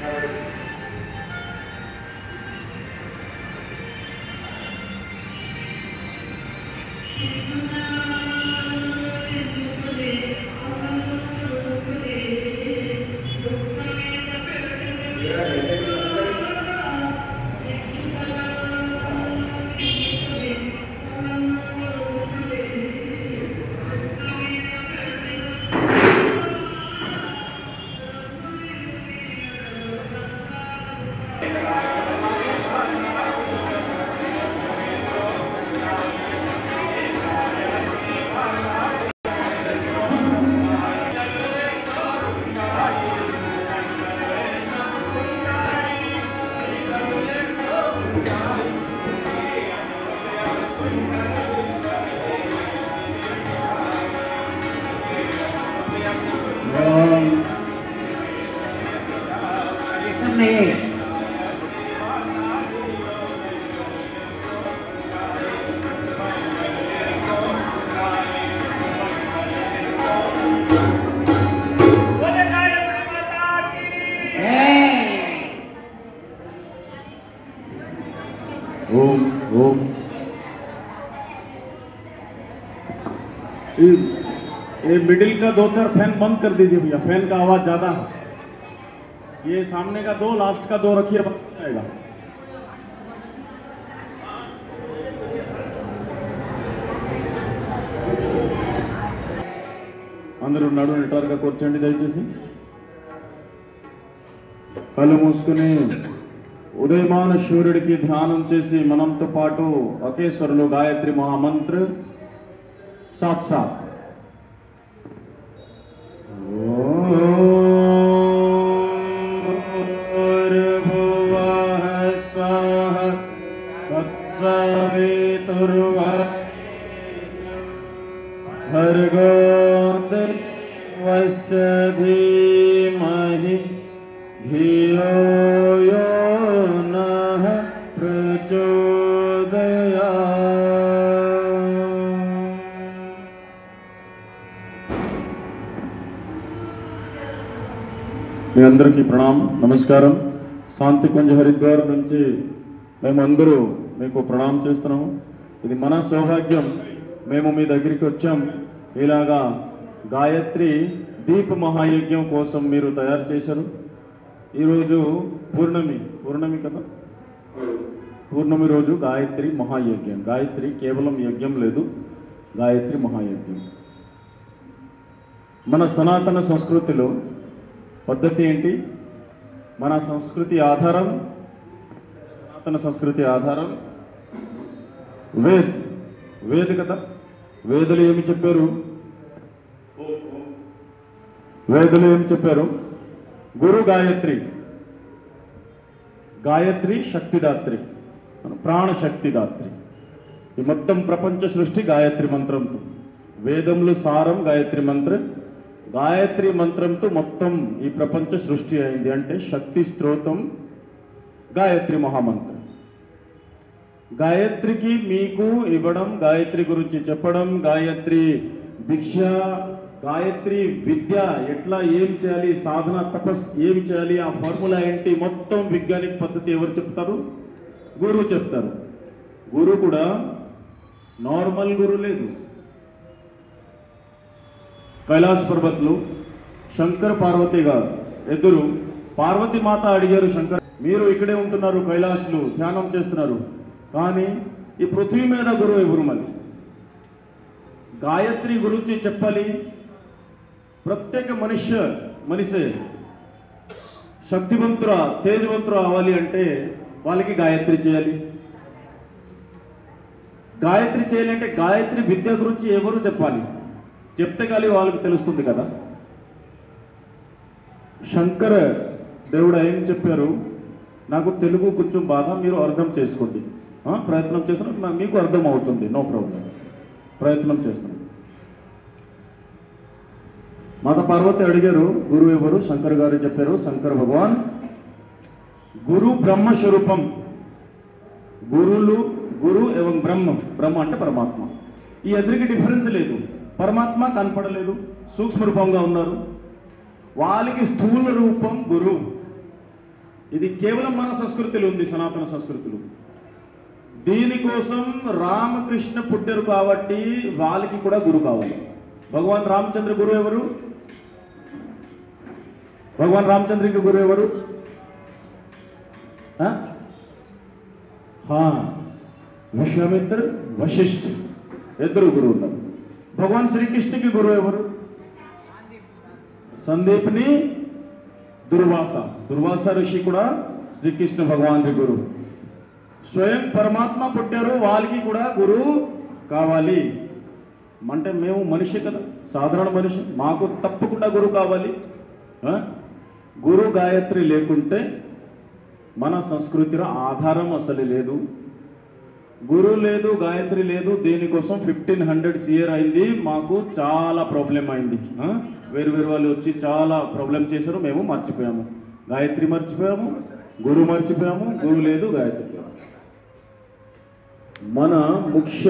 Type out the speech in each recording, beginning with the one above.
ये मिडिल का 2-4 फैन बंद कर दीजिए भैया, फैन का आवाज ज्यादा है। ये सामने का 2, लास्ट का 2 रखिए, बंद जाएगा। అందరూ నడు నెట్వర్క్గా కూర్చోండి దయచేసి. కళ్ళు మూసుకుని ఉదయమాన సూర్యుడికి ధ్యానం చేసి మనంతో పాటు ఒకే స్వరంలో గాయత్రి మహామంత్ర साथ साथ धीमहि धियो यो नः प्रचोदयात्। మీ అందరికీ ప్రణామం, నమస్కారం. శాంతి కుంజ హరిద్వార్ నుంచి మేమందరూ మీకు ప్రణామం చేస్తున్నాము. ఇది మన సౌభాగ్యం, మేము మీ దగ్గరికి వచ్చాం. ఇలాగా గాయత్రి దీప మహాయజ్ఞం కోసం మీరు తయారు చేశారు. ఈరోజు పూర్ణమి కదా, పూర్ణమి రోజు గాయత్రి మహాయజ్ఞం. గాయత్రి కేవలం యజ్ఞం లేదు, గాయత్రి మహాయజ్ఞం. మన సనాతన సంస్కృతిలో పద్ధతి ఏంటి? మన సంస్కృతి ఆధారం, సనాతన సంస్కృతి ఆధారం వేద్ కదా. వేదలు ఏమి చెప్పారు? వేదలు ఏమి చెప్పారు? గురు గాయత్రి, గాయత్రి శక్తిదాత్రి, ప్రాణశక్తిదాత్రి. ఈ మొత్తం ప్రపంచ సృష్టి గాయత్రి మంత్రంతో, వేదములు సారం గాయత్రి మంత్ర. గాయత్రి మంత్రంతో మొత్తం ఈ ప్రపంచ సృష్టి అయింది. అంటే శక్తి స్తోత్రం గాయత్రి మహామంత్రం. గాయత్రికి మీకు ఇవ్వడం, గాయత్రి గురించి చెప్పడం, గాయత్రి భిక్ష, గాయత్రి విద్య, ఎట్లా ఏం చేయాలి, సాధన తపస్ ఏం చేయాలి, ఆ ఫార్ములా ఏంటి, మొత్తం విజ్ఞానిక పద్ధతి ఎవరు చెప్తారు? గురువు చెప్తారు. గురువు కూడా నార్మల్ గురువు లేదు. కైలాస్ పర్వత్లో శంకర్ పార్వతి గారు ఎదురు పార్వతి మాత అడిగారు, శంకర్ మీరు ఇక్కడే ఉంటున్నారు, కైలాస్లో ధ్యానం చేస్తున్నారు, కానీ ఈ పృథ్వీ మీద గురువు ఎవరు? మళ్ళీ గాయత్రి గురించి చెప్పాలి. ప్రత్యేక మనిషి శక్తివంతురా తేజవంతురా అవ్వాలి అంటే వాళ్ళకి గాయత్రి చేయాలి. గాయత్రి చేయాలంటే గాయత్రి విద్య గురించి ఎవరు చెప్పాలి? చెప్తే కానీ వాళ్ళకి తెలుస్తుంది కదా. శంకర దేవుడు ఏం చెప్పారు? నాకు తెలుగు కొంచెం బాగా, మీరు అర్థం చేసుకోండి. ప్రయత్నం చేస్తున్నా, మీకు అర్థం అవుతుంది, నో ప్రాబ్లం. ప్రయత్నం చేస్తున్నాం. మాత పార్వతి అడిగారు, గురువు ఎవరు? శంకర్ గారు చెప్పారు, శంకర్ భగవాన్ గురు బ్రహ్మస్వరూపం. గురు ఏవం బ్రహ్మ అంటే పరమాత్మ. ఈ ఇద్దరికి డిఫరెన్స్ లేదు. పరమాత్మ కనపడలేదు, సూక్ష్మ రూపంగా ఉన్నారు. వాళ్ళకి స్థూల రూపం గురు, ఇది కేవలం మన సంస్కృతిలో ఉంది, సనాతన సంస్కృతిలో. దీనికోసం రామకృష్ణ పుట్టారు కాబట్టి వాళ్ళకి కూడా గురు కావాలి. భగవాన్ రామచంద్ర గురువు ఎవరు? భగవాన్ రామచంద్రకి గురువు ఎవరు? విశ్వామిత్ర, వశిష్ఠ ఇద్దరు గురువు ఉన్నారు. భగవాన్ శ్రీకృష్ణకి గురువు ఎవరు? సందీప్ని దుర్వాస. దుర్వాస ఋషి కూడా శ్రీకృష్ణ భగవాన్ గురువు. స్వయం పరమాత్మ పుట్టారు, వాళ్ళకి కూడా గురువు కావాలి. అంటే మేము మనిషి కదా, సాధారణ మనిషి, మాకు తప్పకుండా గురువు కావాలి. గురు గాయత్రి లేకుంటే మన సంస్కృతిలో ఆధారం అసలు లేదు. గురువు లేదు, గాయత్రి లేదు. దీనికోసం 1500 ఇయర్ అయింది. మాకు చాలా ప్రాబ్లం అయింది. వేరు వాళ్ళు వచ్చి చాలా ప్రాబ్లం చేశారు. మేము మర్చిపోయాము, గాయత్రి మర్చిపోయాము, గురువు మర్చిపోయాము. గురువు లేదు, గాయత్రి లేదు. మన ముఖ్య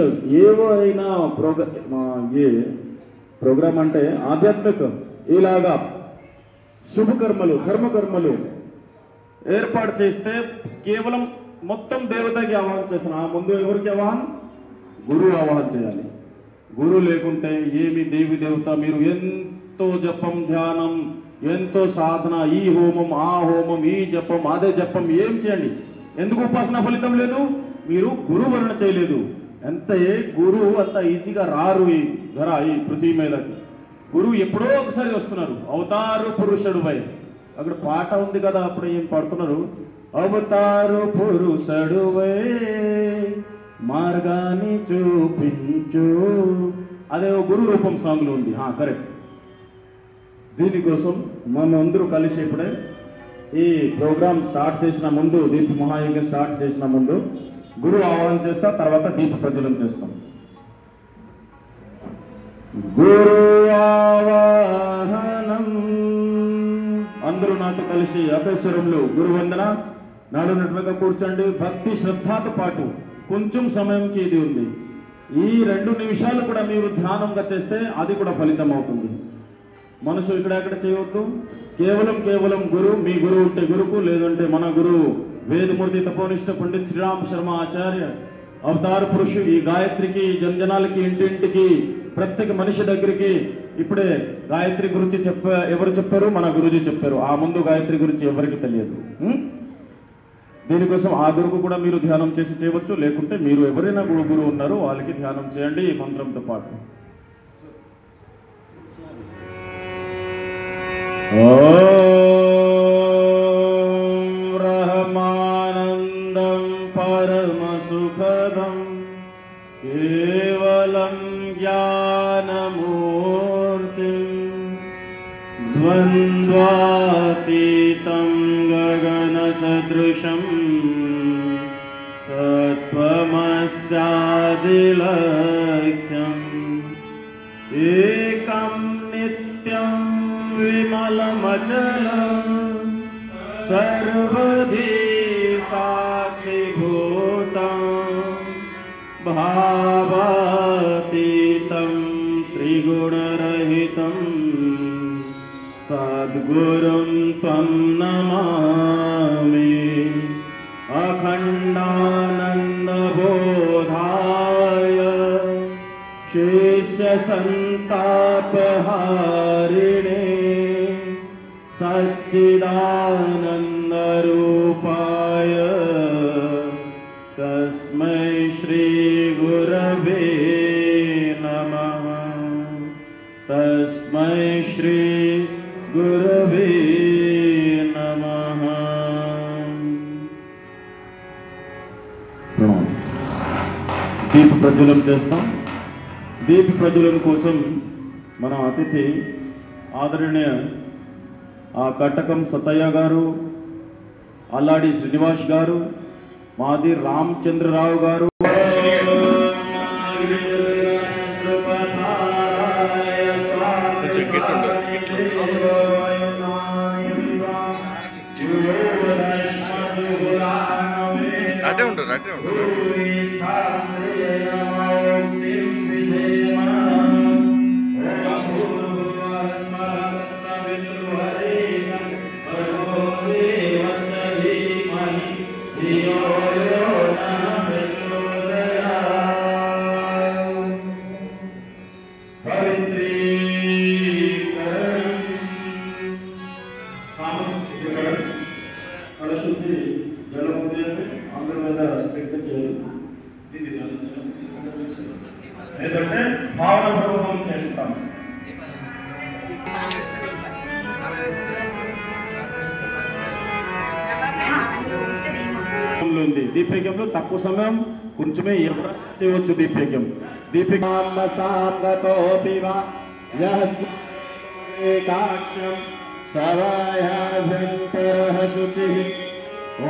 ఏవైనా ప్రోగ్రామ్ అంటే ఆధ్యాత్మిక ఇలాగా శుభకర్మలు, కర్మకర్మలు ఏర్పాటు చేస్తే కేవలం మొత్తం దేవతకి ఆవాహన చేస్తాను. ఆ ముందు ఎవరికి ఆవాహన? గురువు ఆవాహన చేయాలి. గురువు లేకుంటే ఏమి దేవి దేవత, మీరు ఎంతో జపం, ధ్యానం, ఎంతో సాధన, ఈ హోమం, ఆ హోమం, ఈ జపం, అదే జపం, ఏం చేయండి, ఎందుకు ఉపాసన ఫలితం లేదు? మీరు గురు వర్ణ చేయలేదు. ఎంత గురువు అంత ఈజీగా రారు ఈ పృథ్వీ మీదకి. గురువు ఎప్పుడో ఒకసారి వస్తున్నారు. అవతారు పురుషుడు పై అక్కడ పాట ఉంది కదా, అప్పుడు ఏం పాడుతున్నారు? అవతారు పురుషుడు మార్గాన్ని చూపించు, అదే గురు రూపం సాంగ్ లో ఉంది. కరెక్ట్. దీనికోసం మనందరూ కలిసి ఇప్పుడే ఈ ప్రోగ్రామ్ స్టార్ట్ చేసిన ముందు, దీప మహాయజ్ఞం స్టార్ట్ చేసిన ముందు గురువు ఆహ్వానం చేస్తా, తర్వాత దీప ప్రజ్వలనం చేస్తాం. గురు ఆవాహనం. అందరూ నాతో కలిసి అపేశ్వరంలో గురువందన నడునట్లుగా కూర్చోండి. భక్తి శ్రద్ధతో పాటు కొంచెం సమయంకి ఇది ఉంది. ఈ 2 నిమిషాలు కూడా మీరు ధ్యానంగా చేస్తే అది కూడా ఫలితం అవుతుంది. మనసు ఇక్కడెక్కడ చేయవద్దు. కేవలం గురువు, మీ గురువు ఉంటే గురుకు, లేదంటే మన గురువు వేదమూర్తి తపోనిష్ట పండిత్ శ్రీరామ్ శర్మ ఆచార్య అవతార పురుషుడు. ఈ గాయత్రికి జనజనాలకి, ఇంటింటికి, ప్రత్యేక మనిషి దగ్గరికి ఇప్పుడే గాయత్రి గురించి ఎవరు చెప్పారు? మన గురుజీ చెప్పారు. ఆ ముందు గాయత్రి గురించి ఎవరికి తెలియదు. దీనికోసం ఆ గురువు కూడా మీరు ధ్యానం చేసి చేయవచ్చు, లేకుంటే మీరు ఎవరైనా గురువు ఉన్నారో వాళ్ళకి ధ్యానం చేయండి ఈ మంత్రంతో పాటు. రహమానందం పరమ సుఖదం కేవలం జ్ఞానమూర్తిం ద్వంద్వాతీతం గగన సదృశం తత్వమస్యాదిలక్ష్యం ఏకం నిత్యం విమలమచలం సర్వధీ సాక్షిభూతం భావాతీతం త్రిగుణరహితం సద్గురుం త్వం నమామి. అఖండానందబోధాయ శేష్య సంతాపహారిణే సచ్చిదానందరూపాయ తస్మై శ్రీ గురవే నమః. తస్మై శ్రీ గురవే నమః. దీప ప్రజ్వలనం చేస్తాం. దీప ప్రజ్వలనం కోసం మన అతిథి ఆదరణీయ కటకం సత్తయ్య గారు, అల్లాడి శ్రీనివాస్ గారు, మాది రామచంద్రరావు గారు, అటే ఉండరు అటే ఉండరు. లేదంటే భావనపూర్వకం చేస్తాం. దీపయజ్ఞంలో తక్కువ సమయం కొంచెమే ఎవరైనా చేయవచ్చు. దీపకాక్షం సవాయాభ్యంతరః శుచిః.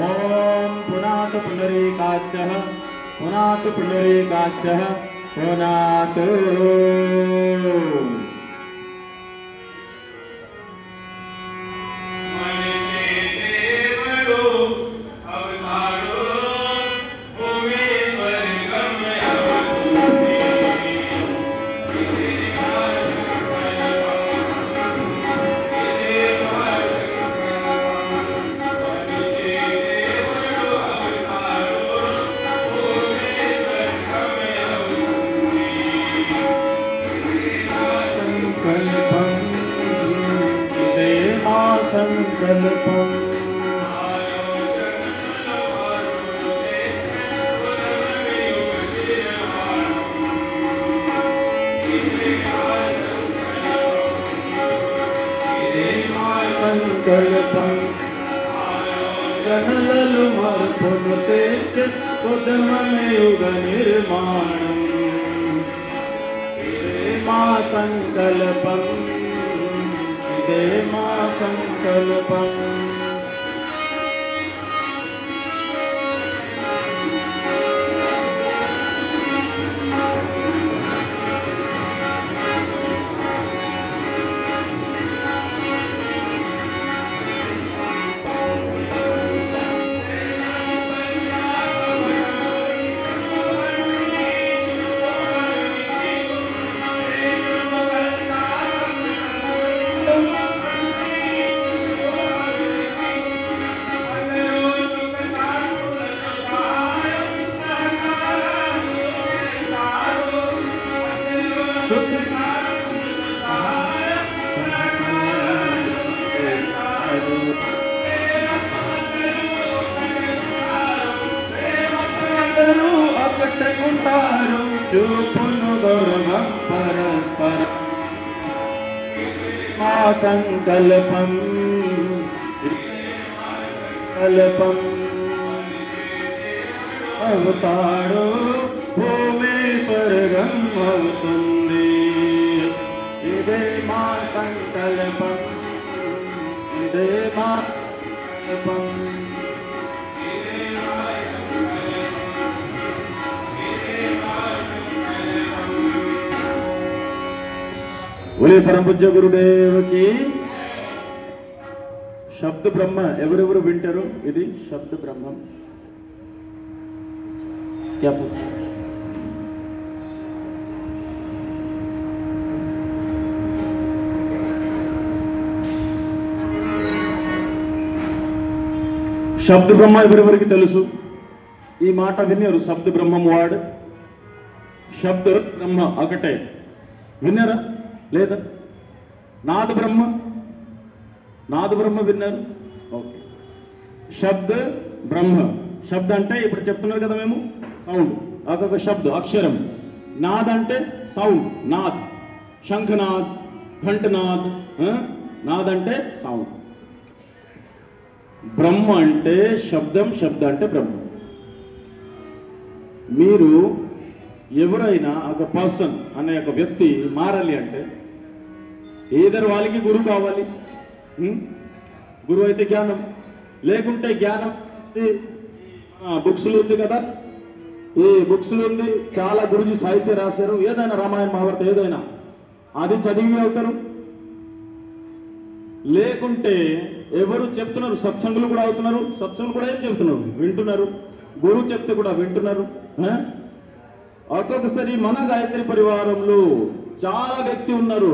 ఓం పునాతు పునరీకాక్షః పునాతు పునరీకాక్షః పునాతు. సంకల్పం సంకల్పం గణలలు మార్పును తెచ్చే ఉదమయుగ నిర్మాణం. మా సంకల్పం ఇదే మా సంకల్పం. ఒకటకుంటారు చూపును గౌరవం పరస్పర. మా సంకల్పం కల్పం అవుతాడు భూమి స్వర్గం అవుతుంది. ఇదే మా సంకల్పం ఇదే మా సంకల్పం. बोले परम पूज्य गुरुदेव की. शब्द ब्रह्म ఎవరెవరు వింటారు? ఇది శబ్ద బ్రహ్మం. क्या पूछना? శబ్ద బ్రహ్మ ఎవరెవరికి తెలుసు? ఈ మాట విన్నారు? శబ్ద బ్రహ్మం వాడు శబ్ద బ్రహ్మ ఒకటే విన్నారా లేదా? నాద బ్రహ్మ విన్నారు? ఓకే. శబ్ద బ్రహ్మ. శబ్ద అంటే ఇప్పుడు చెప్తున్నారు కదా మేము, సౌండ్. అదొక శబ్ద అక్షరం. నాద్ అంటే సౌండ్, నాద్. శంఖనాద్, ఘంటనాద్. నాద్ అంటే సౌండ్. బ్రహ్మ అంటే శబ్దం, శబ్ద అంటే బ్రహ్మ. మీరు ఎవరైనా ఒక పర్సన్ అనే ఒక వ్యక్తి మారాలి అంటే ఏదర్ వాళ్ళకి గురువు కావాలి. గురువు అయితే జ్ఞానం, లేకుంటే జ్ఞానం బుక్స్లో ఉంది కదా, ఈ బుక్స్లో ఉంది. చాలా గురుజీ సాహిత్యం రాశారు. ఏదైనా రామాయణ మహాభారత ఏదైనా అది చదివి అవుతారు. లేకుంటే ఎవరు చెప్తున్నారు? సత్సంగులు కూడా అవుతున్నారు. సత్సంగులు కూడా ఏం చెప్తున్నారు? వింటున్నారు. గురువు చెప్తే కూడా వింటున్నారు. ఒక్కొక్కసారి మన గాయత్రి పరివారంలో చాలా వ్యక్తి ఉన్నారు.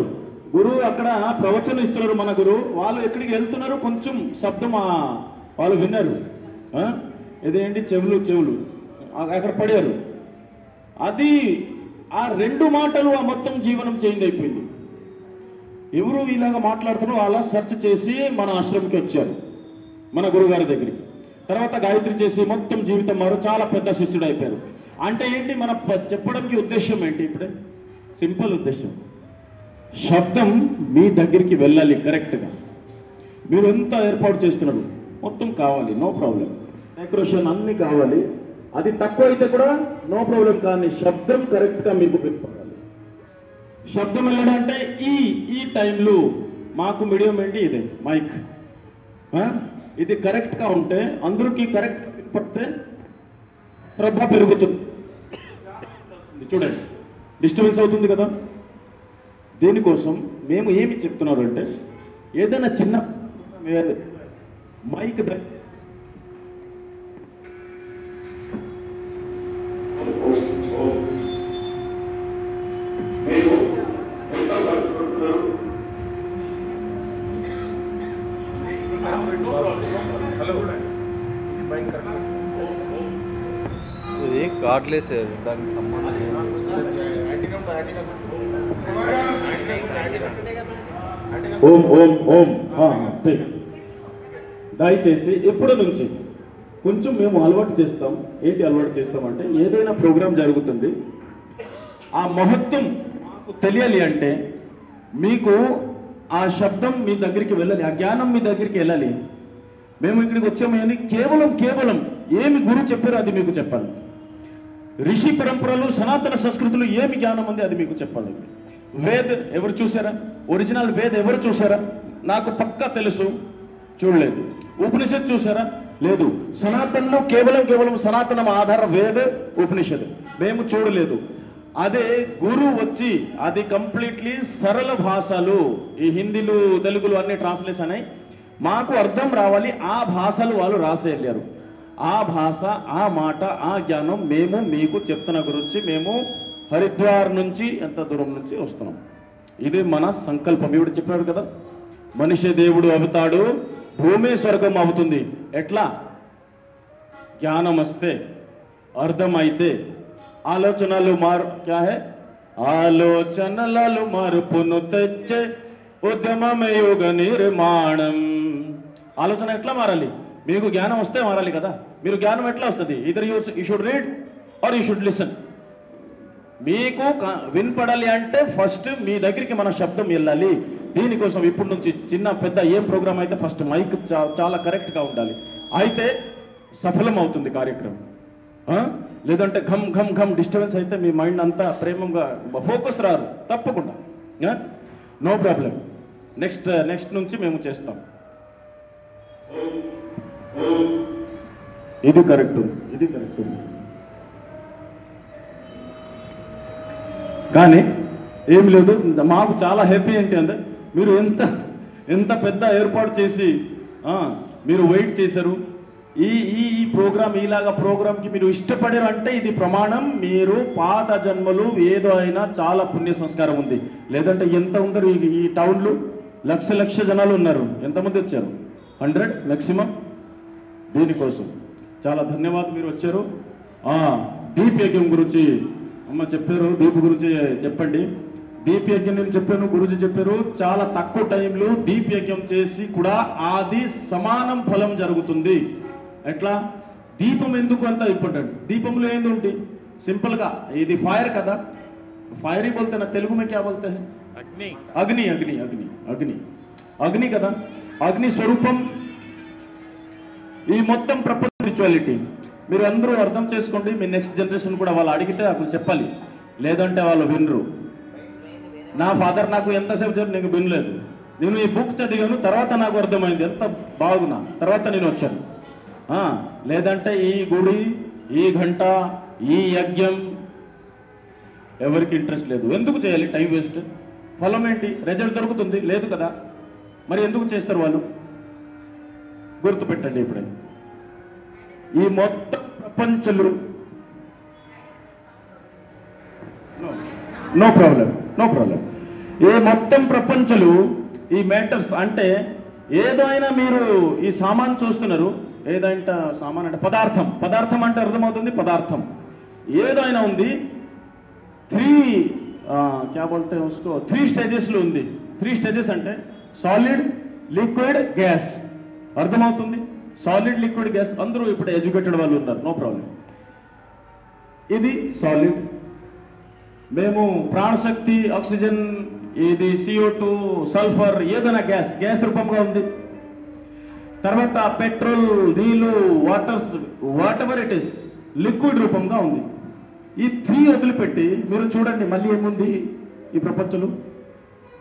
గురువు అక్కడ ప్రవచనం ఇస్తున్నారు. మన గురువు వాళ్ళు ఎక్కడికి వెళ్తున్నారు? కొంచెం శబ్దం వాళ్ళు విన్నారు. ఇదేంటి చెవులు అక్కడ పడారు. అది ఆ రెండు మాటలు ఆ మొత్తం జీవనం చేంజ్ అయిపోయింది. ఎవరు ఇలాగా మాట్లాడుతున్నారో అలా సెర్చ్ చేసి మన ఆశ్రమంకి వచ్చారు, మన గురుగారి దగ్గరికి. తర్వాత గాయత్రి చేసి మొత్తం జీవితం మారు చాలా పెద్ద శిష్యుడు అయిపోయారు. అంటే ఏంటి? మన చెప్పడానికి ఉద్దేశం ఏంటి? ఇప్పుడే సింపుల్ ఉద్దేశం. శబ్దం మీ దగ్గరికి వెళ్ళాలి కరెక్ట్గా. మీరు ఎంత ఏర్పాటు చేస్తున్నారు మొత్తం కావాలి, నో ప్రాబ్లం. డెకరేషన్ అన్నీ కావాలి, అది తక్కువ అయితే కూడా నో ప్రాబ్లం. కానీ శబ్దం కరెక్ట్గా మీకు వినపడాలి. శబ్దం వెళ్ళాలంటే ఈ టైంలో మాకు మీడియం ఏంటి ఇదే మైక్, ఇది కరెక్ట్గా ఉంటే అందరికీ కరెక్ట్ వినపడితే శ్రద్ధ పెరుగుతుంది. చూడండి, డిస్టర్బెన్స్ అవుతుంది కదా. దీనికోసం మేము ఏమి చెప్తున్నారు అంటే, ఏదైనా చిన్న మైక్ ఇది కార్డ్లెస్ దానికి సంబంధం ఓం ఓం ఓం. దయచేసి ఇప్పటి నుంచి కొంచెం మేము అలవాటు చేస్తాం. ఏంటి అలవాటు చేస్తామంటే, ఏదైనా ప్రోగ్రాం జరుగుతుంది, ఆ మహత్వం మాకు తెలియాలి అంటే మీకు ఆ శబ్దం మీ దగ్గరికి వెళ్ళాలి, ఆ జ్ఞానం మీ దగ్గరికి వెళ్ళాలి. మేము ఇక్కడికి వచ్చామని కేవలం ఏమి గురువు చెప్పారో అది మీకు చెప్పాలి. ఋషి పరంపరలు, సనాతన సంస్కృతులు ఏమి జ్ఞానం ఉంది అది మీకు చెప్పాలి. వేద్ ఎవరు చూసారా? ఒరిజినల్ వేద్ ఎవరు చూసారా? నాకు పక్కా తెలుసు, చూడలేదు. ఉపనిషత్ చూసారా? లేదు. సనాతనలో కేవలం సనాతనం ఆధార వేద ఉపనిషత్ మేము చూడలేదు. అదే గురువు వచ్చి అది కంప్లీట్లీ సరళ భాషలు, ఈ హిందీలు తెలుగులు అన్ని ట్రాన్స్లేషన్ అయ్యి మాకు అర్థం రావాలి. ఆ భాషలు వాళ్ళు రాసి వెళ్ళారు. ఆ భాష, ఆ మాట, ఆ జ్ఞానం మేము మీకు చెప్తున్న గురించి మేము హరిద్వార్ నుంచి ఎంత దూరం నుంచి వస్తున్నాం. ఇది మన సంకల్పం. ఇప్పుడు చెప్పాడు కదా, మనిషి దేవుడు అవుతాడు, భూమి స్వర్గం అవుతుంది. ఎట్లా? జ్ఞానం వస్తే, అర్థమైతే, ఆలోచనలు ఆలోచనలు మార్పును తెచ్చే ఉద్యమమే యుగ నిర్మాణం. ఆలోచన ఎట్లా మారాలి? మీకు జ్ఞానం వస్తే మారాలి కదా. మీరు జ్ఞానం ఎట్లా వస్తుంది? Either you should read or you should listen. మీకు వినపడాలి అంటే ఫస్ట్ మీ దగ్గరికి మన శబ్దం వెళ్ళాలి. దీనికోసం ఇప్పటి నుంచి చిన్న పెద్ద ఏం ప్రోగ్రామ్ అయితే ఫస్ట్ మైక్ చాలా కరెక్ట్గా ఉండాలి. అయితే సఫలం అవుతుంది కార్యక్రమం. లేదంటే ఘమ్ ఘమ్ ఘమ్ డిస్టర్బెన్స్ అయితే మీ మైండ్ అంతా ప్రేమంగా ఫోకస్ రారు తప్పకుండా. No problem. నెక్స్ట్ నుంచి మేము చేస్తాం. ఇది కరెక్ట్. కానీ ఏం లేదు, మాకు చాలా హ్యాపీ ఏంటి అంటే, మీరు ఎంత పెద్ద ఏర్పాటు చేసి మీరు వెయిట్ చేశారు. ఈ ప్రోగ్రామ్, ఇలాగా ప్రోగ్రామ్కి మీరు ఇష్టపడారు అంటే ఇది ప్రమాణం. మీరు పాత జన్మలు ఏదో అయినా చాలా పుణ్య సంస్కారం ఉంది. లేదంటే ఎంత ఉందరు ఈ టౌన్లో? లక్ష జనాలు ఉన్నారు. ఎంతమంది వచ్చారు? 100 మ్యాక్సిమం. దీనికోసం చాలా ధన్యవాదాలు, మీరు వచ్చారు. దీప్ యజ్ఞం గురించి అమ్మ చెప్పారు, దీప్ గురించి చెప్పండి. దీప్ యజ్ఞం నేను చెప్పాను, గురుజీ చెప్పారు. చాలా తక్కువ టైంలో దీప్ యజ్ఞం చేసి కూడా అది సమానం ఫలం జరుగుతుంది. ఎట్లా? దీపం ఎందుకు అంత ఇంపార్టెంట్? దీపంలో ఏంది? సింపుల్గా ఇది ఫైర్ కదా. ఫైర్ ही बोलते ना, तेलुगु में क्या बोलते हैं? అగ్ని కదా. అగ్ని స్వరూపం ఈ మొత్తం ప్రపంచ స్పిరిచువాలిటీ. మీరు అందరూ అర్థం చేసుకోండి. మీ నెక్స్ట్ జనరేషన్ కూడా వాళ్ళు అడిగితే అప్పుడు చెప్పాలి, లేదంటే వాళ్ళు వినరు. నా ఫాదర్ నాకు ఎంతసేపు చెప్పి నీకు వినలేదు. నేను ఈ బుక్ చదివాను, తర్వాత నాకు అర్థమైంది ఎంత బాగున్నా, తర్వాత నేను వచ్చాను. లేదంటే ఈ గుడి, ఈ గంట, ఈ యజ్ఞం ఎవరికి ఇంట్రెస్ట్ లేదు. ఎందుకు చేయాలి? Time waste. ఫలం ఏంటి? రిజల్ట్ దొరుకుతుంది లేదు కదా. మరి ఎందుకు చేస్తారు వాళ్ళు? గుర్తుపెట్టండి. ఇప్పుడే ఈ మొత్తం ప్రపంచంలో నో ప్రాబ్లం. ఈ మొత్తం ప్రపంచంలో ఈ మ్యాటర్స్ అంటే ఏదైనా మీరు ఈ సామాన్ చూస్తున్నారు, ఏదంటే సామాన్ అంటే పదార్థం అంటే అర్థమవుతుంది. పదార్థం ఏదైనా ఉంది. 3 స్టేజెస్లో ఉంది. 3 స్టేజెస్ అంటే సాలిడ్, లిక్విడ్, గ్యాస్. అర్థమవుతుంది? Solid, liquid, gas. అందరూ ఇప్పుడు ఎడ్యుకేటెడ్ వాళ్ళు ఉన్నారు, నో ప్రాబ్లం. ఇది సాలిడ్, మేము ప్రాణశక్తి, ఆక్సిజన్, ఇది CO2, సల్ఫర్, ఏదైనా గ్యాస్ రూపంగా ఉంది. తర్వాత పెట్రోల్, నీళ్లు, what ever it is liquid రూపంగా ఉంది. ఈ 3 వదిలిపెట్టి మీరు చూడండి మళ్ళీ ఏముంది ఈ ప్రపంచంలో.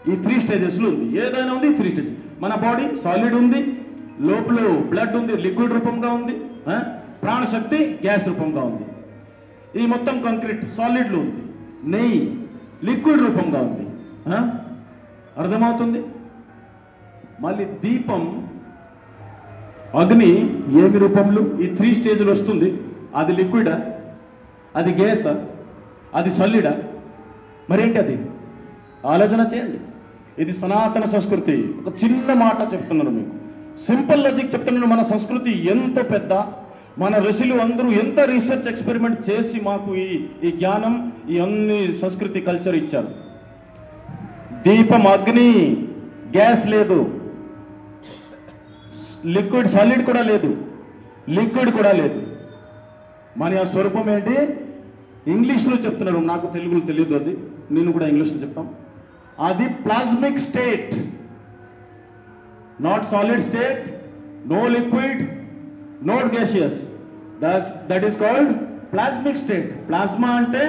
ఈ 3 స్టేజెస్లో ఉంది. ఏదైనా ఉంది 3 స్టేజెస్. మన బాడీ సాలిడ్ ఉంది, లోపల బ్లడ్ ఉంది, లిక్విడ్ రూపంగా ఉంది, ప్రాణశక్తి గ్యాస్ రూపంగా ఉంది. ఈ మొత్తం కాంక్రీట్ సాలిడ్లో ఉంది. నెయ్యి లిక్విడ్ రూపంగా ఉంది. అర్థమవుతుంది? మళ్ళీ దీపం, అగ్ని ఏమి రూపంలో ఈ 3 స్టేజ్లు వస్తుంది. అది లిక్విడా, అది గ్యాసా, అది సాలిడా, మరేంటి అది? ఆలోచన చేయండి. ఇది సనాతన సంస్కృతి. ఒక చిన్న మాట చెప్తున్నాను మీకు, సింపుల్ లాజిక్ చెప్తున్నాను. మన సంస్కృతి ఎంత పెద్ద, మన ఋషులు అందరూ ఎంత రీసెర్చ్ ఎక్స్పెరిమెంట్ చేసి మాకు ఈ జ్ఞానం, ఈ అన్ని సంస్కృతి కల్చర్ ఇచ్చారు. దీపం అగ్ని, గ్యాస్ లేదు, లిక్విడ్ సాలిడ్ కూడా లేదు, లిక్విడ్ కూడా లేదు. మన ఆ స్వరూపం ఏంటి? ఇంగ్లీష్లో చెప్తున్నారు, నాకు తెలుగులో తెలియదు. అది నేను కూడా ఇంగ్లీష్లో చెప్తాం. అది plasmic state, not solid state, no liquid, not gaseous. That is called plasmic state. Plasma అంటే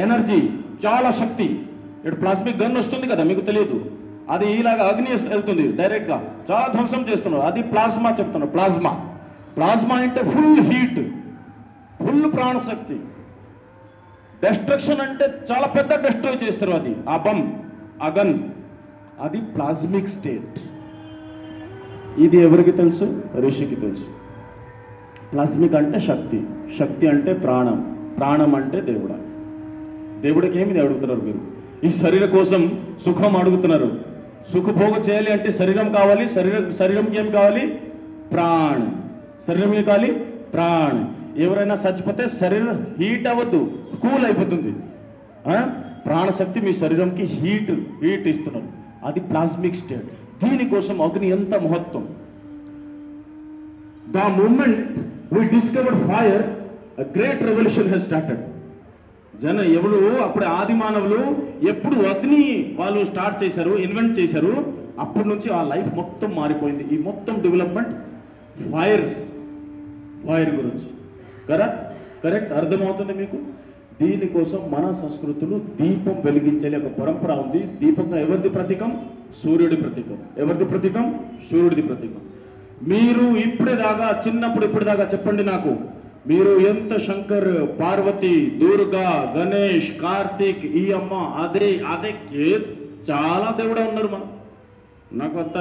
ఎనర్జీ, చాలా శక్తి. ఇప్పుడు ప్లాస్మిక్ గన్ వస్తుంది కదా, మీకు తెలియదు. అది ఇలాగా అగ్ని వెళ్తుంది డైరెక్ట్గా, చాలా ధ్వంసం చేస్తున్నారు. అది ప్లాస్మా చెప్తున్నారు. ప్లాస్మా అంటే ఫుల్ హీట్, ఫుల్ ప్రాణశక్తి. డెస్ట్రక్షన్ అంటే చాలా పెద్ద డెస్ట్రాయ్ చేస్తారు. అది ఆ బమ్, ఆ గన్, అది ప్లాస్మిక్ స్టేట్. ఇది ఎవరికి తెలుసు? ఋషికి తెలుసు. ప్లాస్మిక్ అంటే శక్తి, శక్తి అంటే ప్రాణం, ప్రాణం అంటే దేవుడా. దేవుడికి ఏమి అడుగుతున్నారు మీరు? ఈ శరీరం కోసం సుఖం అడుగుతున్నారు. సుఖభోగం చేయాలి అంటే శరీరం కావాలి. శరీరంకి ఏం కావాలి? ప్రాణం. శరీరం ఏం కావాలి? ప్రాణం. ఎవరైనా చచ్చిపోతే శరీరం హీట్ అవ్వద్దు, కూల్ అయిపోతుంది. ప్రాణశక్తి మీ శరీరంకి హీట్ ఇస్తున్నారు. అది ప్లాస్మిక్ స్టేట్. దీనికోసం అగ్ని ఎంత మహత్వం. The moment we discovered fire, a great revolution has started. ఎవరు అప్పుడు ఆది మానవులు ఎప్పుడు అగ్ని వాళ్ళు స్టార్ట్ చేశారు, ఇన్వెంట్ చేశారు, అప్పటి నుంచి ఆ లైఫ్ మొత్తం మారిపోయింది. ఈ మొత్తం డెవలప్మెంట్ ఫైర్ గురించి. కరెక్ట్ అర్థమవుతుంది మీకు? దీనికోసం మన సంస్కృతులు దీపం వెలిగించలే ఒక పరంపర ఉంది. దీపంగా ఎవరిది ప్రతీకం? సూర్యుడి ప్రతీకం. ఎవరిది ప్రతీకం? సూర్యుడిది ప్రతీకం. మీరు ఇప్పుడేదాకా, చిన్నప్పుడు ఇప్పుడుదాకా చెప్పండి నాకు, మీరు ఎంత శంకర్, పార్వతి, దుర్గా, గణేష్, కార్తీక్, ఈ అమ్మ, అదే చాలా దేవుడా ఉన్నారు. నాకు అంత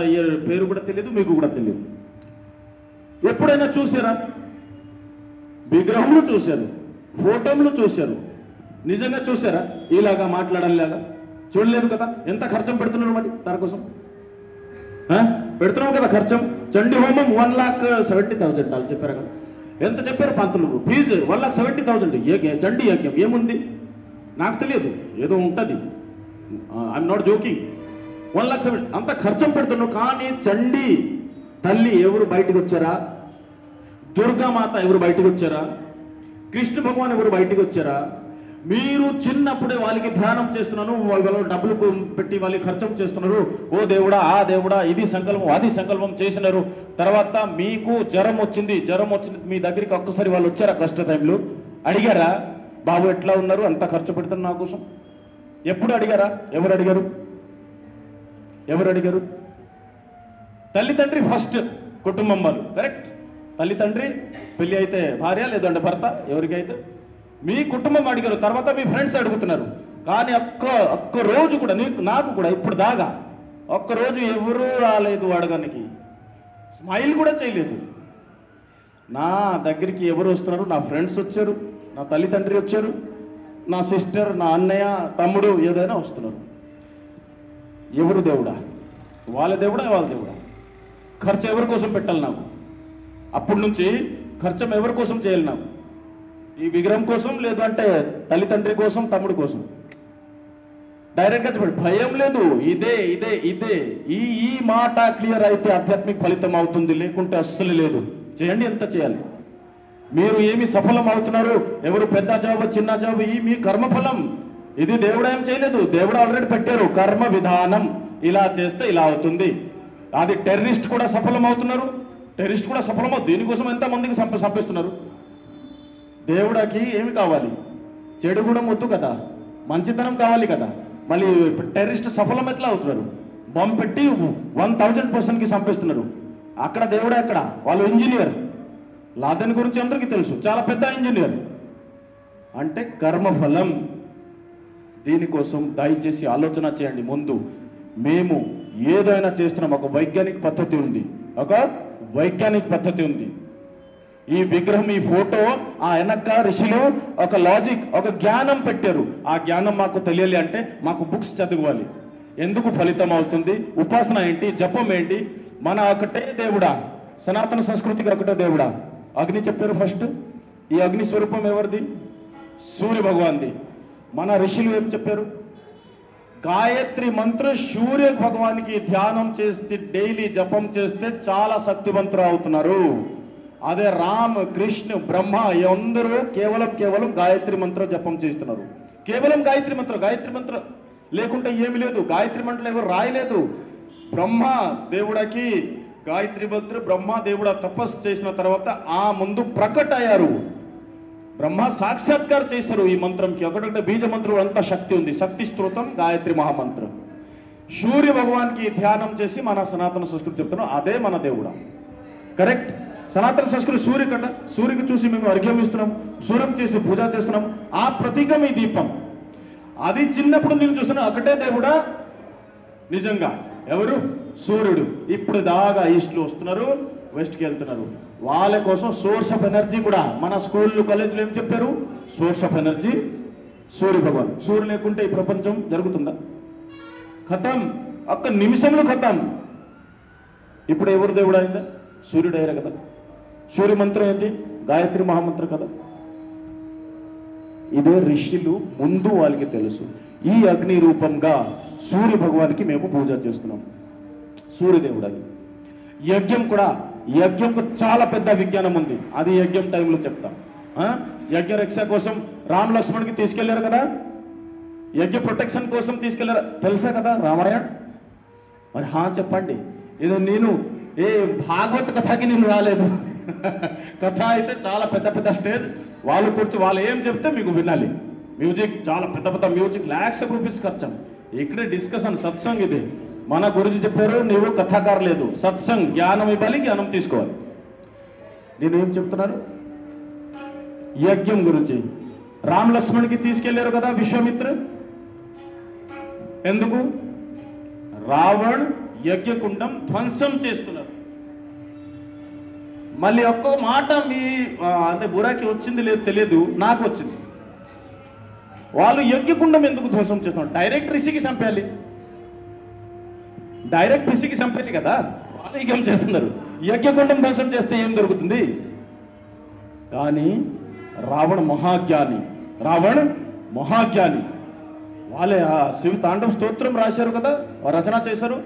పేరు కూడా తెలియదు, మీకు కూడా తెలియదు. ఎప్పుడైనా చూసారా? విగ్రహంలో చూశారు, ఫోటోలు చూశారు, నిజంగా చూసారా? ఇలాగా మాట్లాడాలిలాగా చూడలేదు కదా. ఎంత ఖర్చం పెడుతున్నారు మరి దానికోసం? పెడుతున్నాం కదా ఖర్చం. చండీ హోమం 1,70,000 చెప్పారు కదా. ఎంత చెప్పారు పంతులు? ఫీజు 1,70,000. చండీ యజ్ఞం ఏముంది నాకు తెలియదు, ఏదో ఉంటుంది. I'm not joking. 1,70,000 అంత ఖర్చం పెడుతున్నావు. కానీ చండీ తల్లి ఎవరు బయటకు వచ్చారా? దుర్గామాత ఎవరు బయటకు వచ్చారా? కృష్ణ భగవాన్ ఎవరు బయటకు వచ్చారా? మీరు చిన్నప్పుడే వాళ్ళకి ధ్యానం చేస్తున్నాను, వాళ్ళు డబ్బులు పెట్టి వాళ్ళకి ఖర్చం చేస్తున్నారు. ఓ దేవుడా, ఆ దేవుడా, ఇది సంకల్పం, అది సంకల్పం చేసినారు. తర్వాత మీకు జ్వరం వచ్చింది మీ దగ్గరికి ఒక్కసారి వాళ్ళు వచ్చారా? కష్ట టైంలో అడిగారా? బాబు ఎట్లా ఉన్నారు, అంత ఖర్చు పెడుతున్నారు నా కోసం? ఎప్పుడు అడిగారా? ఎవరు అడిగారు? తల్లి తండ్రి ఫస్ట్, కుటుంబం వాళ్ళు. కరెక్ట్. తల్లి తండ్రి, పెళ్ళి అయితే భార్య, లేదంటే భర్త, ఎవరికైతే మీ కుటుంబం అడిగారు. తర్వాత మీ ఫ్రెండ్స్ అడుగుతున్నారు. కానీ ఒక్క రోజు కూడా నాకు కూడా ఇప్పుడు దాకా ఒక్కరోజు ఎవరూ రాలేదు అడగడానికి, స్మైల్ కూడా చేయలేదు. నా దగ్గరికి ఎవరు వస్తున్నారు? నా ఫ్రెండ్స్ వచ్చారు, నా తల్లిదండ్రి వచ్చారు, నా సిస్టర్, నా అన్నయ్య, తమ్ముడు, ఏదైనా వస్తున్నారు. ఎవరు దేవుడా? వాళ్ళ దేవుడా? ఖర్చు ఎవరి కోసం పెట్టాలి నాకు? అప్పటి నుంచి ఖర్చు ఎవరి కోసం చేయాలి నాకు? ఈ విగ్రహం కోసం, లేదంటే తల్లిదండ్రి కోసం, తమ్ముడి కోసం? డైరెక్ట్గా చెప్పండి. భయం లేదు. ఇదే ఈ మాట క్లియర్ అయితే ఆధ్యాత్మిక ఫలితం అవుతుంది, లేకుంటే అస్సలు లేదు. చేయండి, ఎంత చేయాలి. మీరు ఏమి సఫలం అవుతున్నారు? ఎవరు పెద్ద జాబ్, చిన్న జాబ్, ఈ మీ కర్మఫలం. ఇది దేవుడు ఏం చేయలేదు, దేవుడు ఆల్రెడీ పెట్టారు కర్మ విధానం, ఇలా చేస్తే ఇలా అవుతుంది. అది టెర్రరిస్ట్ కూడా సఫలమవుతున్నారు, టెర్రరిస్ట్ కూడా సఫలమవుతుంది. దీనికోసం ఎంతమందికి చంపిస్తున్నారు. దేవుడికి ఏమి కావాలి? చెడు గుణం వద్దు కదా, మంచితనం కావాలి కదా. మళ్ళీ టెర్రరిస్ట్ సఫలం ఎట్లా అవుతున్నారు? బాంబు పెట్టి 1000% చంపేస్తున్నారు. అక్కడ దేవుడే, అక్కడ వాళ్ళు ఇంజనీర్. లాదెన్ గురించి అందరికీ తెలుసు, చాలా పెద్ద ఇంజనీర్. అంటే కర్మఫలం. దీనికోసం దయచేసి ఆలోచన చేయండి. ముందు మేము ఏదైనా చేస్తున్నాం, ఒక వైజ్ఞానిక పద్ధతి ఉంది, ఒక వైజ్ఞానిక పద్ధతి ఉంది. ఈ విగ్రహం, ఈ ఫోటో, ఆ వెనక ఋషులు ఒక లాజిక్, ఒక జ్ఞానం పెట్టారు. ఆ జ్ఞానం మాకు తెలియాలి అంటే మాకు బుక్స్ చదవాలి. ఎందుకు ఫలితం అవుతుంది? ఉపాసన ఏంటి, జపం ఏంటి? మన ఒకటే దేవుడా, సనాతన సంస్కృతికి ఒకటే దేవుడా. అగ్ని చెప్పారు ఫస్ట్. ఈ అగ్ని స్వరూపం ఎవరిది? సూర్య భగవాన్ది. మన ఋషులు ఏం చెప్పారు? గాయత్రి మంత్రం సూర్య భగవానికి ధ్యానం చేస్తే, డైలీ జపం చేస్తే చాలా శక్తివంతులు అవుతున్నారు. అదే రామ్, కృష్ణ, బ్రహ్మ అందరూ కేవలం గాయత్రి మంత్రం జపం చేస్తున్నారు. కేవలం గాయత్రి మంత్రం లేకుంటే ఏమి లేదు. గాయత్రి మంత్రం ఎవరు రాయలేదు. బ్రహ్మ దేవుడికి గాయత్రి మంత్రం, బ్రహ్మ దేవుడ తపస్సు చేసిన తర్వాత ఆ ముందు ప్రకట్ అయ్యారు. బ్రహ్మ సాక్షాత్కారం చేశారు ఈ మంత్రంకి. ఒకటొకటి బీజ మంత్రం అంత శక్తి ఉంది. శక్తి స్తోత్రం గాయత్రి మహామంత్రం. సూర్య భగవాన్కి ధ్యానం చేసి మన సనాతన సంస్కృతి చెప్తున్నాం, అదే మన దేవుడ. కరెక్ట్. సనాతన సంస్కృతి సూర్యుకి చూసి మేము అర్ఘ్యం ఇస్తున్నాం, సూర్యం చేసి పూజ చేస్తున్నాం. ఆ ప్రతీకం ఈ దీపం. అది చిన్నప్పుడు నేను చూస్తున్నా, ఒకటే దేవుడా నిజంగా. ఎవరు? సూర్యుడు. ఇప్పుడు దాగా ఈస్ట్లో వస్తున్నారు, వెస్ట్కి వెళ్తున్నారు. వాళ్ళ కోసం సోర్స్ ఆఫ్ ఎనర్జీ కూడా మన స్కూళ్ళు, కాలేజీలు ఏం చెప్పారు? సోర్స్ ఆఫ్ ఎనర్జీ సూర్య భగవాన్. సూర్యుడు లేకుంటే ఈ ప్రపంచం జరుగుతుందా? ఖతం. ఒక్క నిమిషంలో ఖతం. ఇప్పుడు ఎవరు దేవుడు అయిందా? సూర్యుడు అయ్యారు కదా. సూర్య మంత్రం ఏంటి? గాయత్రి మహామంత్రం కదా. ఇదే ఋషులు ముందు వాళ్ళకి తెలుసు. ఈ అగ్ని రూపంగా సూర్య భగవానికి మేము పూజ చేస్తున్నాం, సూర్యదేవుడికి. యజ్ఞంకు చాలా పెద్ద విజ్ఞానం ఉంది. అది యజ్ఞం టైంలో చెప్తాం. యజ్ఞ రక్ష కోసం రామ్ లక్ష్మణ్కి తీసుకెళ్లారు కదా, యజ్ఞ ప్రొటెక్షన్ కోసం తీసుకెళ్లారు, తెలుసా కదా రామాయణ. మరి చెప్పండి. ఇది నేను ఏ భాగవత కథకి నేను రాలేదు. కథ అయితే చాలా పెద్ద స్టేజ్, వాళ్ళు కూర్చో వాళ్ళు ఏం చెప్తే మీకు వినాలి. మ్యూజిక్ చాలా పెద్ద మ్యూజిక్, lakhs of rupees ఖర్చు. ఇక్కడే డిస్కషన్, సత్సంగ్. ఇది మన గురించి చెప్పారు, నీవు కథాకారు లేదు, సత్సంగ్. జ్ఞానం ఇవ్వాలి, జ్ఞానం తీసుకోవాలి. నేనేం చెప్తున్నాను? యజ్ఞం గురించి. రామ్ లక్ష్మణ్కి తీసుకెళ్లారు కదా విశ్వామిత్ర. ఎందుకు? రావణ్ యజ్ఞకుండం ధ్వంసం చేస్తున్నారు. మళ్ళీ ఒక్క మాట మీ అంటే బురాకి వచ్చింది లేదు తెలియదు, నాకు వచ్చింది. వాళ్ళు యజ్ఞకుండం ఎందుకు ధ్వంసం చేస్తున్నారు? డైరెక్ట్ ఋషికి చంపాలి, డైరెక్ట్ ఋషికి చంపాలి కదా. వాళ్ళు యజ్ఞం చేస్తున్నారు. యజ్ఞకుండం ధ్వంసం చేస్తే ఏం దొరుకుతుంది? కానీ రావణ మహాజ్ఞాని. వాళ్ళే శివ తాండవ స్తోత్రం రాశారు కదా, రచన చేశారు.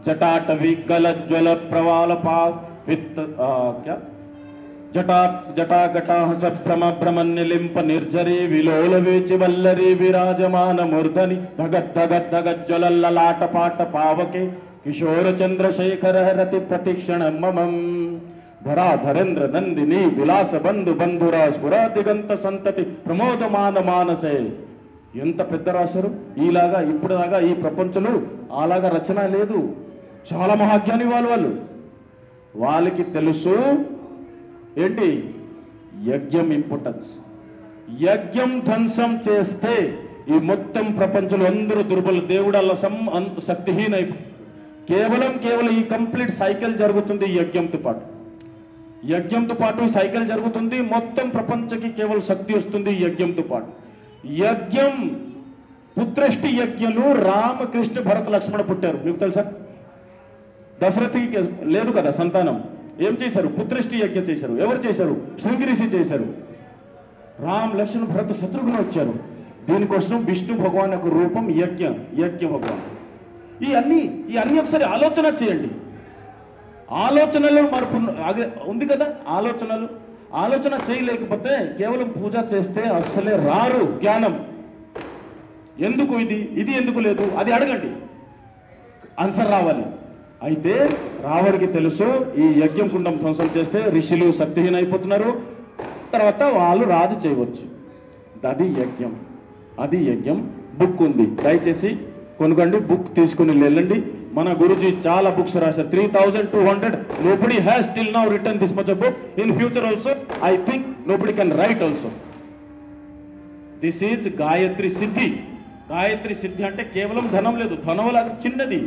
జటాటవి గల జ్వల ప్రవాల జటాగటాహస భ్రమన్యలింప నిర్జరి విలోల వేచి వల్లరి విరాజమాన మూర్ధని ధగద్ధగజ్వలల్లలాట పాట పావకే కిశోర చంద్రశేఖర రతి ప్రతిక్షణ మమం ధరాధరేంద్ర నందిని విలాస బంధురా స్ఫురా దిగంత సంతతి ప్రమోదమాన మానసే. ఎంత పెద్ద రాశారు. ఈలాగా ఇప్పుడు దాకా ఈ ప్రపంచంలో అలాగా రచన లేదు. చాలా మహాజ్ఞాని వాళ్ళు. వాళ్ళకి తెలుసు ఏంటి యజ్ఞం ఇంపార్టెన్స్. యజ్ఞం ధ్వంసం చేస్తే ఈ మొత్తం ప్రపంచంలో అందరూ దుర్బల, దేవుడల్ల శక్తిహీన. కేవలం ఈ కంప్లీట్ సైకిల్ జరుగుతుంది యజ్ఞంతో పాటు ఈ సైకిల్ జరుగుతుంది. మొత్తం ప్రపంచకి కేవలం శక్తి వస్తుంది యజ్ఞంతో పాటు. యజ్ఞం పుత్రష్టి యజ్ఞలు రామకృష్ణ భరత లక్ష్మణ పుట్టారు. మీకు తెలుసా? దశరథికి లేదు కదా సంతానం. ఏం చేశారు? పుత్రష్టి యజ్ఞం చేశారు. ఎవరు చేశారు? శృంగిరిషి చేశారు. రామ్, లక్ష్మణ్, భరత, శత్రుఘ్న వచ్చారు. దీనికోసం విష్ణు భగవాన్ యొక్క రూపం యజ్ఞ భగవాన్. ఈ అన్ని ఒకసారి ఆలోచన చేయండి. ఆలోచనలు మార్పు ఉంది కదా. ఆలోచన చేయలేకపోతే కేవలం పూజ చేస్తే అస్సలే రారు జ్ఞానం. ఎందుకు ఇది ఎందుకు లేదు, అది అడగండి, ఆన్సర్ రావాలి. అయితే రావడికి తెలుసు ఈ యజ్ఞం కుండం ధ్వంసం చేస్తే ఋషులు శక్తిహీన అయిపోతున్నారు, తర్వాత వాళ్ళు రాజు చేయవచ్చు. అది యజ్ఞం. బుక్ ఉంది, దయచేసి కొనుగోండి, బుక్ తీసుకుని వెళ్ళండి. మన గురుజీ చాలా బుక్స్ రాశారు, 3200. Nobody has till now return this much book. In future also I think nobody can write also. This is Gayatri సిద్ధి. గాయత్రి సిద్ధి అంటే కేవలం ధనం లేదు, ధనం చిన్నది.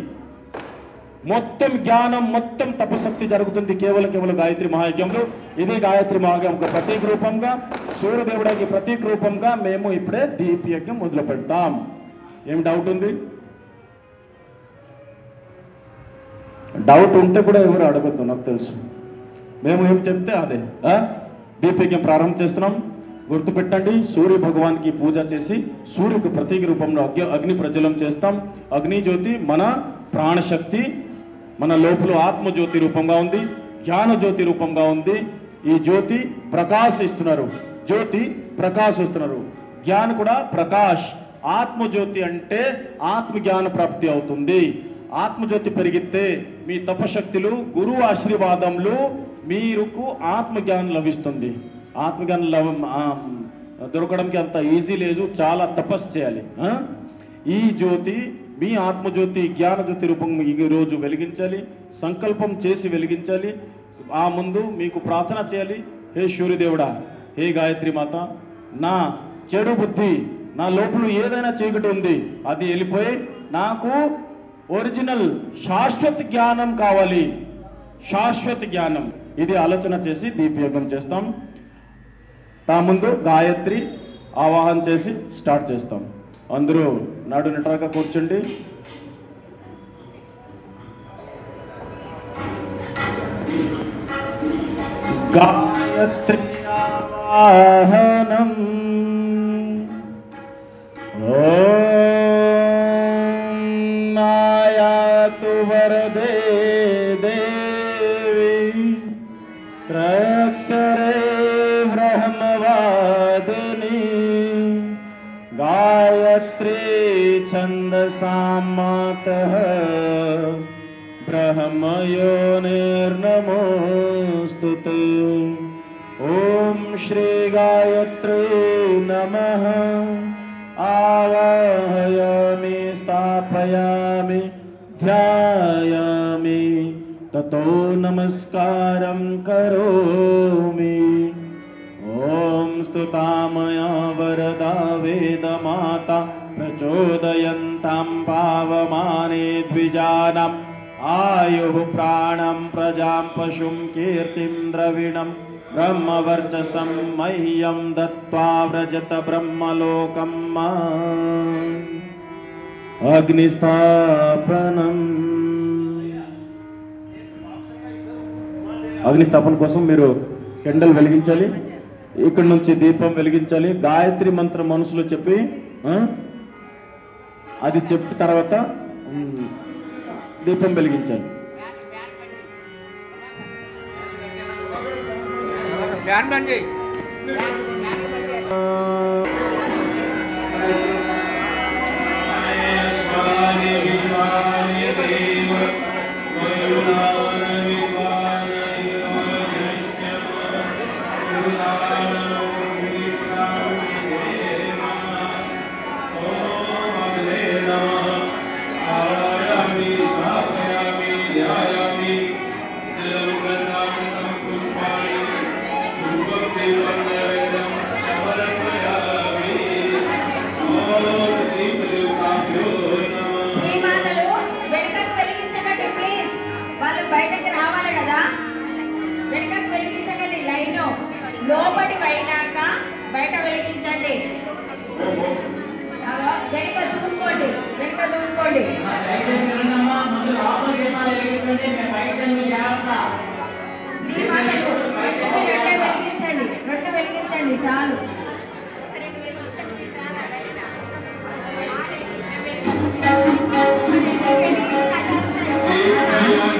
మొత్తం జ్ఞానం, మొత్తం తపశక్తి జరుగుతుంది కేవలం గాయత్రి మహాయజ్ఞంలో. ఇది గాయత్రి మహాయజ్ఞం ప్రతీక రూపంగా, సూర్యదేవుడికి ప్రతీక రూపంగా మేము ఇప్పుడే దీపయజ్ఞం మొదలు పెడతాం. ఏం డౌట్ ఉంది? డౌట్ ఉంటే కూడా ఎవరు అడగద్దు, నాకు తెలుసు. మేము ఏం చెప్తే అదే. దీపయజ్ఞం ప్రారంభం చేస్తున్నాం. గుర్తుపెట్టండి, సూర్య భగవాన్కి పూజ చేసి సూర్యుడికి ప్రతీక రూపంలో అగ్ని ప్రజ్వలం చేస్తాం. అగ్ని జ్యోతి మన ప్రాణశక్తి, మన లోపల ఆత్మజ్యోతి రూపంగా ఉంది, జ్ఞాన జ్యోతి రూపంగా ఉంది. ఈ జ్యోతి ప్రకాశిస్తున్నారు, జ్ఞానం కూడా ప్రకాష్. ఆత్మజ్యోతి అంటే ఆత్మజ్ఞాన ప్రాప్తి అవుతుంది. ఆత్మజ్యోతి పెరిగితే మీ తపశక్తులు, గురువు ఆశీర్వాదములు, మీకు ఆత్మజ్ఞానం లభిస్తుంది. ఆత్మజ్ఞానం దొరకడానికి అంత ఈజీ లేదు, చాలా తపస్సు చేయాలి. ఈ జ్యోతి, మీ ఆత్మజ్యోతి జ్ఞాన జ్యోతి రూపం ఈరోజు వెలిగించాలి, సంకల్పం చేసి వెలిగించాలి. ఆ ముందు మీకు ప్రార్థన చేయాలి. హే సూర్యదేవుడా, హే గాయత్రి మాత, నా చెడు బుద్ధి, నా లోపల ఏదైనా చీకటి ఉంది అది వెళ్ళిపోయి నాకు ఒరిజినల్ శాశ్వత జ్ఞానం కావాలి, శాశ్వత జ్ఞానం. ఇది ఆలోచన చేసి దీపయజ్ఞం చేస్తాం. ముందు గాయత్రి ఆవాహన చేసి స్టార్ట్ చేస్తాం. అందరూ నాడు నిటారుగా కూర్చోండి. గాయత్రి ఆవాహనం. ఓం మాయాతు వరదే దేవి త్రయక్షరే బ్రహ్మవాదిని గాయత్రీ ఛందసాం మాతః బ్రహ్మయోనిర్నమోస్తుతే. ఓం శ్రీ గాయత్రీ నమః. ఆవాహయామి, స్థాపయామి, ధ్యాయామి, తతో నమస్కారం కరోమి. ఓం స్తుతామయా వరదా వేదమాతా ప్రచోదయంతాం పావమానే ద్విజానాం. ఆయుః ప్రాణం ప్రజాం పశుం కీర్తిం ద్రవిణం బ్రహ్మవర్చసం మహ్యం దత్వా వ్రజత బ్రహ్మలోకం. అగ్నిస్థాపనం. అగ్నిస్థాపన కోసం మీరు కెండల్ వెలిగించాలి, ఇక్కడ నుంచి దీపం వెలిగించాలి. గాయత్రి మంత్రం మనసులో చెప్పి అది చెప్పి తర్వాత దీపం వెలిగించాలి. ఫ్యాన్ బంద్ చేయి. లోపలి అయినాక బయట వెలిగించండి. వెనుక చూసుకోండి, వెనుక చూసుకోండి. రెండు వెలిగించండి చాలు.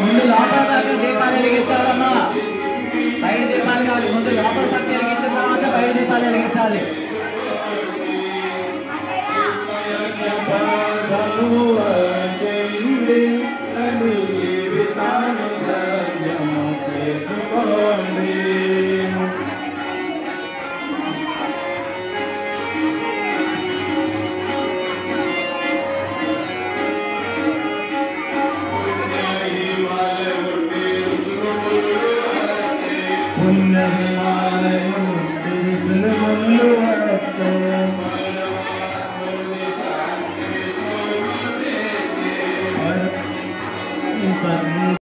ముందు లోపల దాకా దీపాలు వెలిగించాలమ్మా. బయట దీపాలు కాదు, ముందు లోపల దాకా వెలిగించిన తర్వాత బయట దీపాలు వెలిగించాలి. पुण्य हिमालय तिरिसल